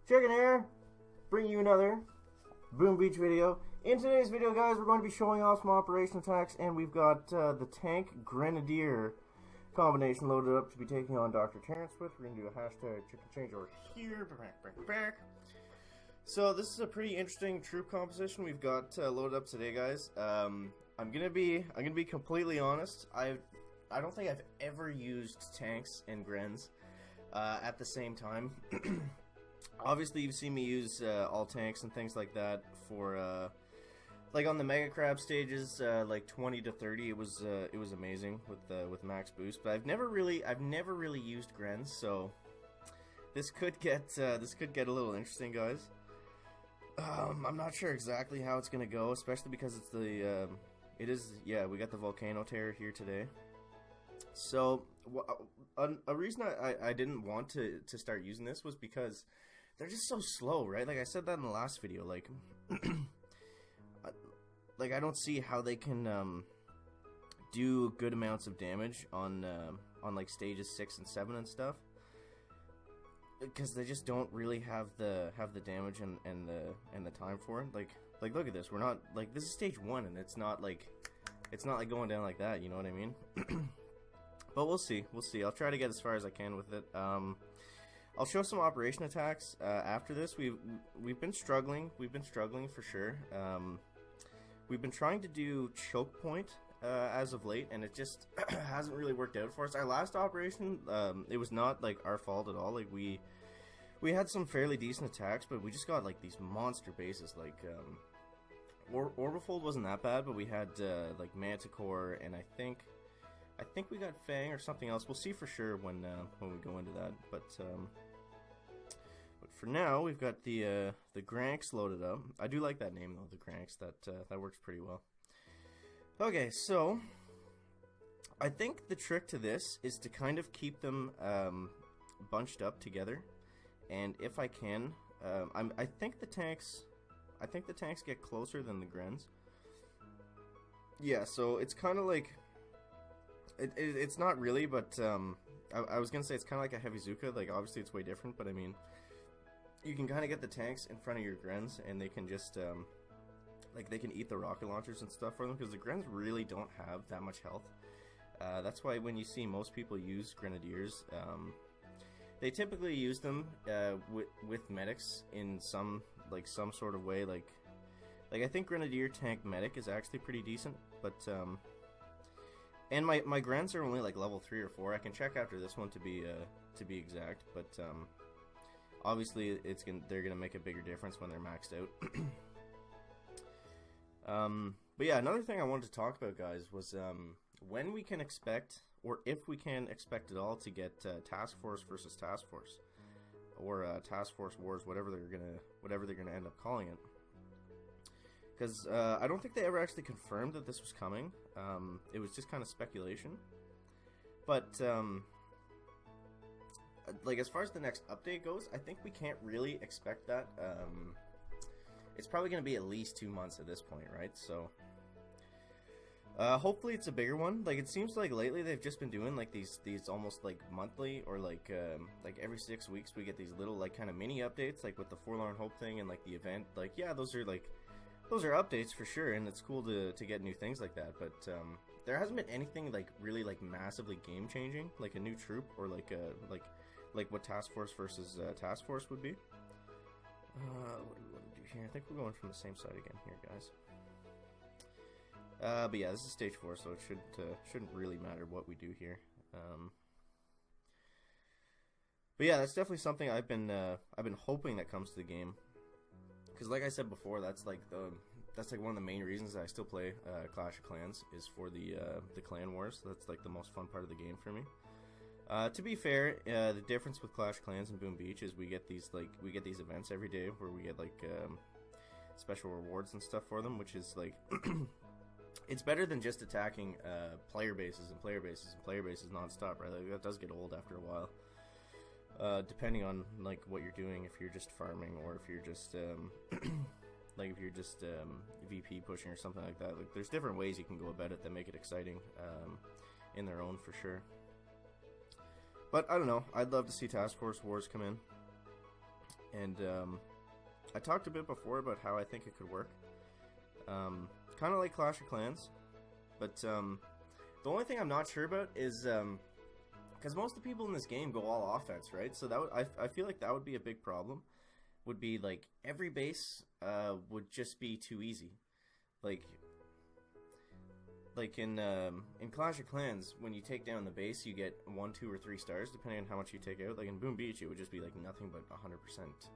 Chicken here, bringing you another Boom Beach video. In today's video, guys, we're going to be showing off some operation attacks, and we've got the tank grenadier combination loaded up to be taking on Dr. Terrence with. We're going to do a hashtag chicken change over here. So this is a pretty interesting troop composition we've got loaded up today, guys. I'm gonna be completely honest. I don't think I've ever used tanks and grens at the same time. Obviously, you've seen me use all tanks and things like that for like on the Mega Crab stages, like 20 to 30. It was amazing with max boost. But I've never really used grens, so this could get a little interesting, guys. I'm not sure exactly how it's gonna go, especially because it's the we got the volcano terror here today. So a reason I didn't want to start using this was because they're just so slow, right? Like I said that in the last video, like like I don't see how they can do good amounts of damage on like stages 6 and 7 and stuff, because they just don't really have the damage and the time for it. Like look at this. We're not like, this is stage 1 and it's not like going down like that, you know what I mean? But we'll see. I'll try to get as far as I can with it. I'll show some operation attacks after this. We've been struggling for sure. We've been trying to do choke point as of late, and it just hasn't really worked out for us. Our last operation, it was not like our fault at all. Like we had some fairly decent attacks, but we just got like these monster bases. Like Orbifold wasn't that bad, but we had like Manticore, and I think we got Fang or something else. We'll see for sure when we go into that. But for now, we've got the GRANKS loaded up. I do like that name though, the GRANKS. That works pretty well. Okay, so I think the trick to this is to kind of keep them bunched up together, and if I can, I think the tanks get closer than the grens. Yeah, so it's kind of like it's not really, but I was gonna say it's kind of like a heavy Zuka. Like obviously it's way different, but I mean, you can kind of get the tanks in front of your grens, and they can just like they can eat the rocket launchers and stuff for them, because the grens really don't have that much health. That's why when you see most people use grenadiers, they typically use them with medics in some sort of way. Like I think grenadier tank medic is actually pretty decent, but and my grens are only like level 3 or 4. I can check after this one to be exact, but obviously they're gonna make a bigger difference when they're maxed out. But yeah, another thing I wanted to talk about, guys, was when we can expect, or if we can expect at all, to get Task Force versus Task Force, or Task Force Wars, whatever they're gonna end up calling it. Because I don't think they ever actually confirmed that this was coming. It was just kind of speculation. But like as far as the next update goes, I think we can't really expect that. It's probably going to be at least 2 months at this point, right? So hopefully it's a bigger one. Like it seems like lately they've just been doing like these almost like monthly, or like every 6 weeks we get these little like kind of mini updates, like with the Forlorn Hope thing and like the event. Like yeah, those are updates for sure, and it's cool to get new things like that. But there hasn't been anything like really like massively game changing, like a new troop, or like what Task Force versus Task Force would be. What do we want to do here? I think we're going from the same side again here, guys. But yeah, this is stage 4, so it shouldn't really matter what we do here. But yeah, that's definitely something I've been hoping that comes to the game, because like I said before, that's like one of the main reasons that I still play Clash of Clans, is for the clan wars. That's like the most fun part of the game for me. To be fair, the difference with Clash of Clans and Boom Beach is we get these events every day where we get like special rewards and stuff for them, which is like it's better than just attacking player bases and player bases and player bases nonstop, right? Like, that does get old after a while. Depending on like what you're doing, if you're just farming, or if you're just like if you're just VP pushing or something like that. Like there's different ways you can go about it that make it exciting in their own, for sure. But I don't know. I'd love to see Task Force Wars come in. And I talked a bit before about how I think it could work. Kind of like Clash of Clans. But the only thing I'm not sure about is because most of the people in this game go all offense, right? So that would, I feel like that would be a big problem. Would be like every base would just be too easy. Like in Clash of Clans, when you take down the base, you get 1, 2, or 3 stars depending on how much you take out. Like in Boom Beach, it would just be like nothing but 100%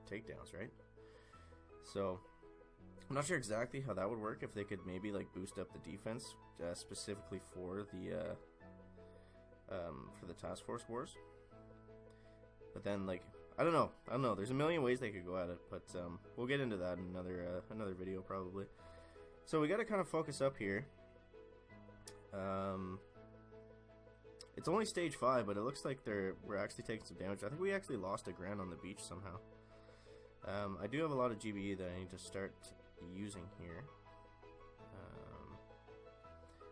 takedowns, right? So I'm not sure exactly how that would work. If they could maybe like boost up the defense specifically for the Task Force Wars. But then like I don't know. There's a million ways they could go at it, but we'll get into that in another video probably. So we got to kind of focus up here. It's only stage 5, but it looks like we're actually taking some damage. I think we actually lost a Gran on the beach somehow. I do have a lot of GBE that I need to start using here.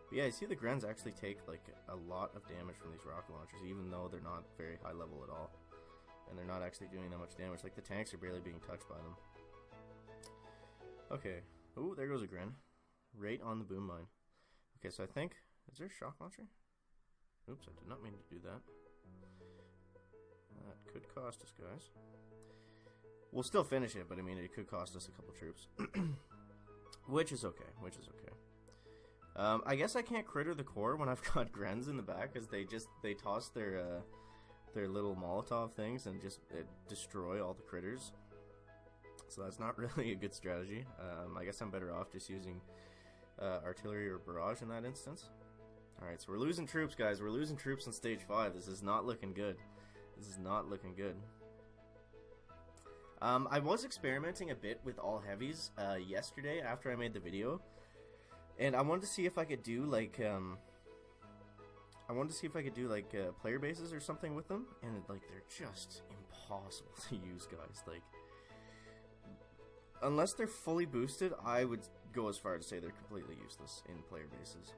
But yeah, you see the Grens actually take like a lot of damage from these rocket launchers, even though they're not very high level at all. And they're not actually doing that much damage. Like the tanks are barely being touched by them. Okay. Ooh, there goes a Gren. Right on the boom mine. Okay, so I think... Is there a shock launcher? Oops, I did not mean to do that. That could cost us, guys. We'll still finish it, but I mean, it could cost us a couple troops. Which is okay, I guess I can't critter the core when I've got Grens in the back, because they toss their little Molotov things and just destroy all the critters. So that's not really a good strategy. I guess I'm better off just using artillery or barrage in that instance. Alright, so we're losing troops, guys. We're losing troops in stage 5. This is not looking good. I was experimenting a bit with all heavies yesterday after I made the video, and I wanted to see if I could do like player bases or something with them, and like they're just impossible to use, guys. Like unless they're fully boosted, I would go as far as to say they're completely useless in player bases.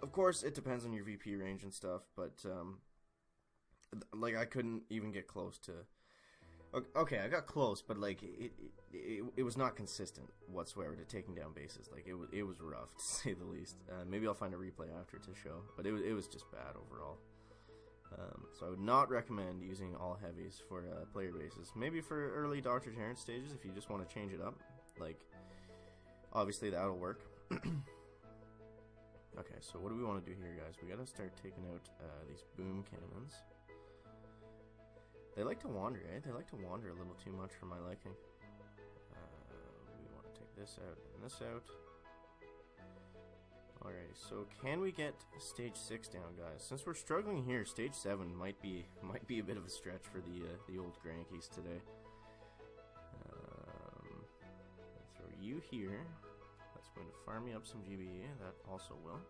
Of course, it depends on your VP range and stuff, but like I couldn't even get close to. Okay, I got close, but like it was not consistent whatsoever to taking down bases. Like it was rough to say the least. Maybe I'll find a replay after to show, but it was just bad overall. So I would not recommend using all heavies for player bases. Maybe for early Dr. Terrence stages if you just want to change it up. Like obviously that'll work. Okay, so what do we want to do here, guys? We gotta start taking out these boom cannons. They like to wander, eh? They like to wander a little too much for my liking. We want to take this out and this out. Alrighty, so can we get stage 6 down, guys? Since we're struggling here, stage 7 might be a bit of a stretch for the old Grankies today. Throw you here. That's going to farm me up some GBE. That also will.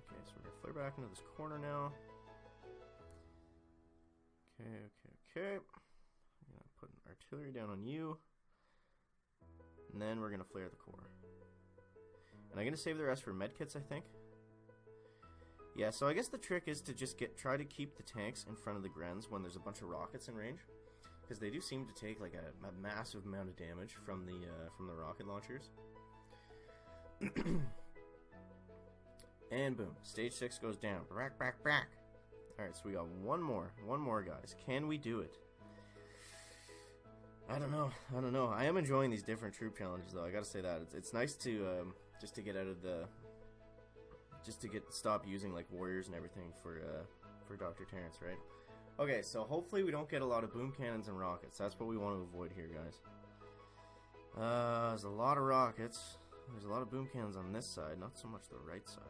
Okay, so we're gonna flare back into this corner now. Okay. I'm gonna put an artillery down on you, and then we're gonna flare the core. And I'm gonna save the rest for medkits, I think. Yeah, so I guess the trick is to just try to keep the tanks in front of the Grens when there's a bunch of rockets in range, because they do seem to take like a massive amount of damage from the rocket launchers. And boom, stage 6 goes down. Back. Alright, so we got one more, guys. Can we do it? I don't know. I am enjoying these different troop challenges, though. I gotta say that. It's nice to, just to get out of the... stop using, like, warriors and everything for Dr. Terrence, right? Okay, so hopefully we don't get a lot of boom cannons and rockets. That's what we want to avoid here, guys. There's a lot of rockets. There's a lot of boom cannons on this side, not so much the right side.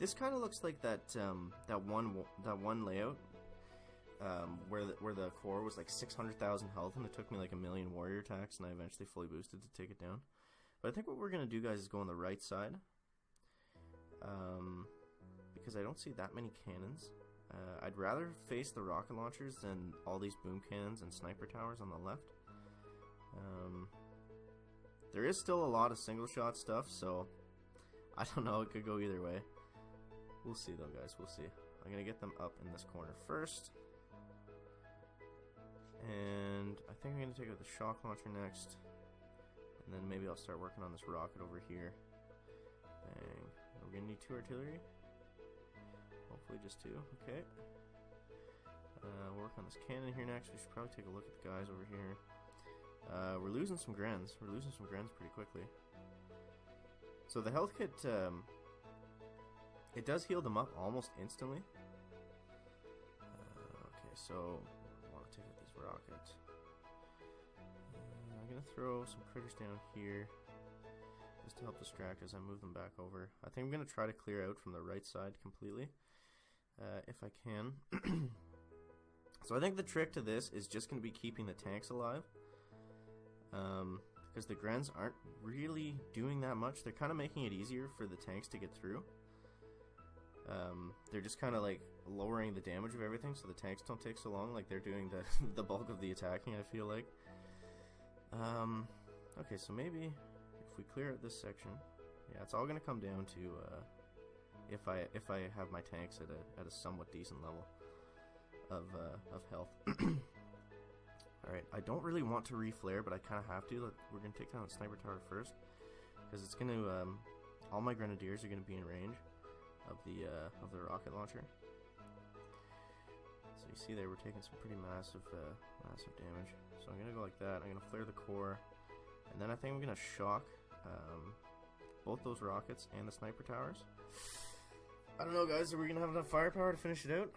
This kind of looks like that one layout where the core was like 600,000 health, and it took me like 1 million warrior attacks, and I eventually fully boosted to take it down. But I think what we're gonna do, guys, is go on the right side, because I don't see that many cannons. I'd rather face the rocket launchers than all these boom cannons and sniper towers on the left. There is still a lot of single shot stuff, so I don't know, it could go either way. We'll see though, guys, we'll see. I'm gonna get them up in this corner first. And I think I'm gonna take out the shock launcher next. And then maybe I'll start working on this rocket over here. Bang. We're gonna need 2 artillery. Hopefully just 2. Okay. We'll work on this cannon here next. We should probably take a look at the guys over here. We're losing some grens. We're losing some grens pretty quickly. So the health kit, it does heal them up almost instantly. Okay, so I want to take out these rockets. I'm gonna throw some critters down here just to help distract as I move them back over. I think I'm gonna try to clear out from the right side completely, if I can. So I think the trick to this is just gonna be keeping the tanks alive. Because the grens aren't really doing that much. They're kind of making it easier for the tanks to get through. They're just kind of like lowering the damage of everything so the tanks don't take so long. Like they're doing the bulk of the attacking, I feel like. Okay, so maybe if we clear out this section, yeah, it's all gonna come down to if I have my tanks at a somewhat decent level of health. Alright, I don't really want to re-flare, but I kind of have to. We're going to take down the sniper tower first, because it's going to, all my grenadiers are going to be in range of the rocket launcher. So you see there, we're taking some pretty massive damage. So I'm going to go like that. I'm going to flare the core, and then I think I'm going to shock both those rockets and the sniper towers. I don't know, guys. Are we going to have enough firepower to finish it out?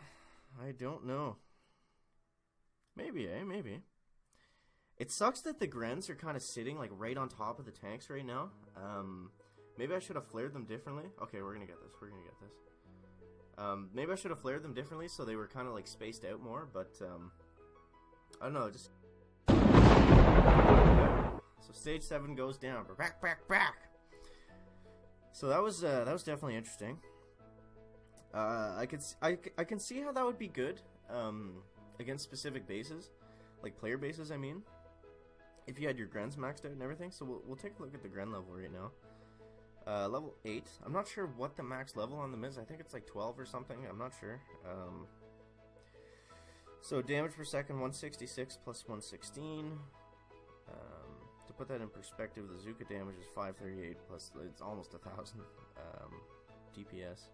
I don't know. Maybe, maybe. It sucks that the grens are kind of sitting like right on top of the tanks right now. Maybe I should have flared them differently. Okay, we're gonna get this. We're gonna get this. Maybe I should have flared them differently so they were kind of like spaced out more. But I don't know. Just so stage 7 goes down. Back. So that was definitely interesting. I can see how that would be good against specific bases, like player bases. I mean, if you had your grens maxed out and everything. So we'll take a look at the gren level right now. Level 8. I'm not sure what the max level on them is. I think it's like 12 or something. I'm not sure. So damage per second 166 plus 116. To put that in perspective, the Zuka damage is 538 plus it's almost 1,000 DPS.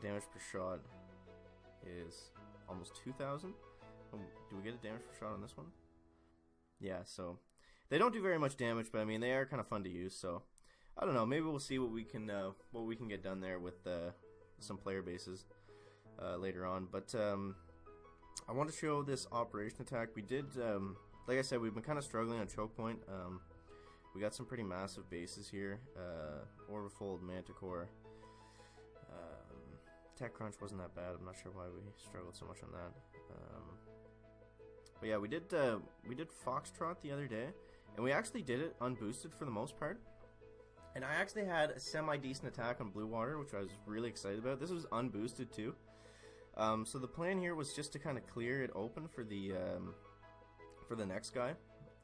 Damage per shot is almost 2,000. Do we get a damage per shot on this one? Yeah, so they don't do very much damage, but I mean they are kind of fun to use. So I don't know. Maybe we'll see what we can get done there with some player bases later on. But I want to show this operation attack. We did, like I said, we've been kind of struggling on choke point. We got some pretty massive bases here. Orbifold, Manticore. Tech Crunch wasn't that bad. I'm not sure why we struggled so much on that. But yeah, we did Foxtrot the other day, and we actually did it unboosted for the most part. And I actually had a semi-decent attack on Blue Water, which I was really excited about. This was unboosted too. So the plan here was just to kind of clear it open for the next guy.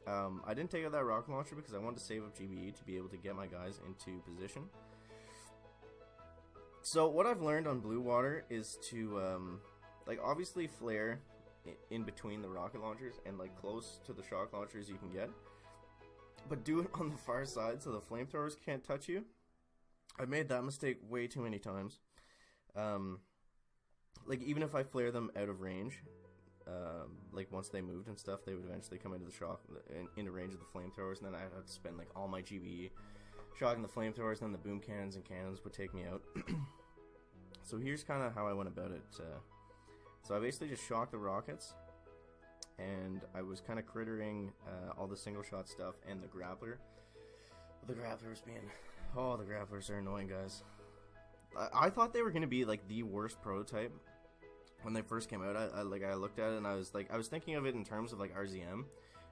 I didn't take out that rocket launcher because I wanted to save up GBE to be able to get my guys into position. So what I've learned on Blue Water is to like obviously flare in between the rocket launchers and like close to the shock launchers you can get, but do it on the far side so the flamethrowers can't touch you. I've made that mistake way too many times. Like even if I flare them out of range, like once they moved and stuff, they would eventually come into the shock into range of the flamethrowers, and then I'd have to spend like all my GBE shocking the flamethrowers, and then the boom cannons and cannons would take me out. So here's kind of how I went about it. So I basically just shocked the rockets, and I was kind of crittering all the single shot stuff and the grappler. The grapplers the grapplers are annoying, guys. I thought they were going to be like the worst prototype when they first came out. I looked at it and I was thinking of it in terms of like RZM,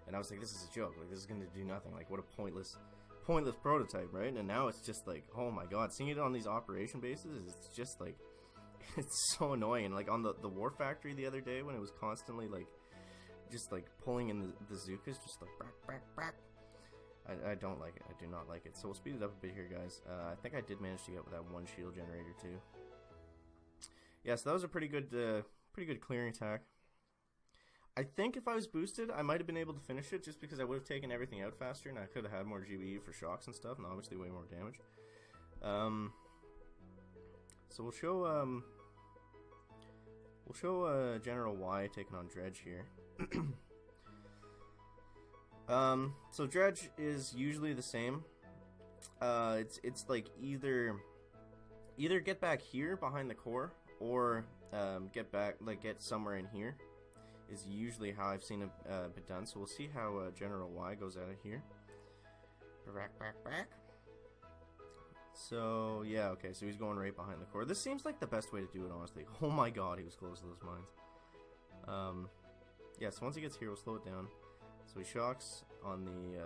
and I was like, this is a joke. Like this is going to do nothing. Like what a pointless prototype, right? And now it's just like, oh my god, seeing it on these operation bases, it's just like, it's so annoying. Like on the War Factory the other day when it was constantly like just like pulling in the Zukas, just like back. I don't like it. I do not like it. So we'll speed it up a bit here, guys. I think I did manage to get that one shield generator too. Yeah, so that was a pretty good clearing attack. I think if I was boosted, I might have been able to finish it just because I would have taken everything out faster and I could have had more GBE for shocks and stuff, and obviously way more damage. So we'll show General Y taking on Dredge here. So Dredge is usually the same. It's like either get back here behind the core or get somewhere in here is usually how I've seen it been done. So we'll see how General Y goes at it here. Back. So yeah, okay, so he's going right behind the core. This seems like the best way to do it, honestly. Oh my god, he was close to those mines. Yeah, so once he gets here, we'll slow it down. So he shocks on the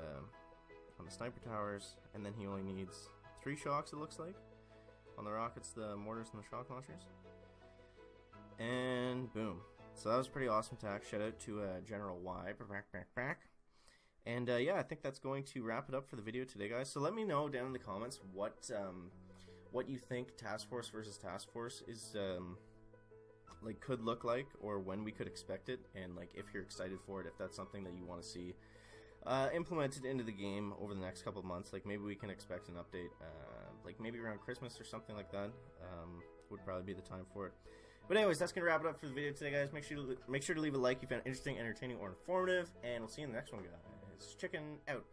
sniper towers, and then he only needs 3 shocks, it looks like, on the rockets, the mortars, and the shock launchers. And boom. So that was a pretty awesome attack. Shout out to General Y. Back. And yeah, I think that's going to wrap it up for the video today, guys. So let me know down in the comments what you think Task Force versus Task Force is could look like, or when we could expect it, and like if you're excited for it, if that's something that you want to see implemented into the game over the next couple of months. Like maybe we can expect an update, like maybe around Christmas or something like that. Would probably be the time for it. But anyways, that's gonna wrap it up for the video today, guys. Make sure to leave a like if you found it interesting, entertaining, or informative, and we'll see you in the next one, guys. Chicken out.